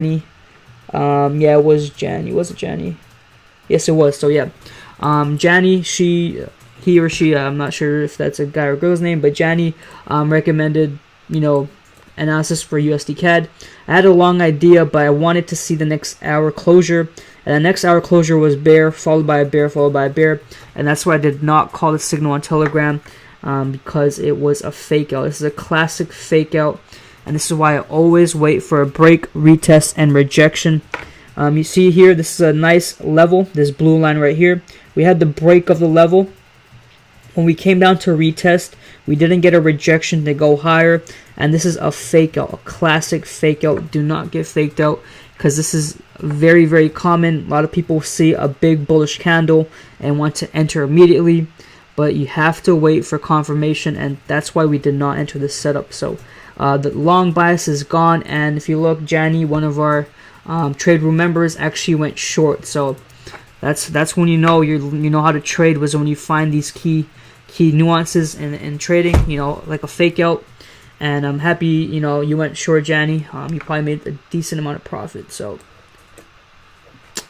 Yeah, it was Janny. Was it Janny? Yes, it was. So yeah, Janny, he or she, I'm not sure if that's a guy or girl's name, but Janny recommended, analysis for USD CAD. I had a long idea, but I wanted to see the next hour closure, and the next hour closure was bear, followed by a bear, followed by a bear, and that's why I did not call the signal on Telegram, because it was a fake out. This is a classic fake out, and this is why I always wait for a break, retest, and rejection. You see here, this is a nice level, this blue line right here. We had the break of the level. When we came down to retest, we didn't get a rejection to go higher, and this is a fake out, a classic fake out. Do not get faked out, because this is very, very common. A lot of people see a big bullish candle and want to enter immediately, but you have to wait for confirmation, and that's why we did not enter this setup. So the long bias is gone, and if you look, Janny, one of our trade room members, actually went short. So that's when you know how to trade, was when you find these key nuances in trading, like a fake out. And I'm happy, you went short, Janny. You probably made a decent amount of profit. So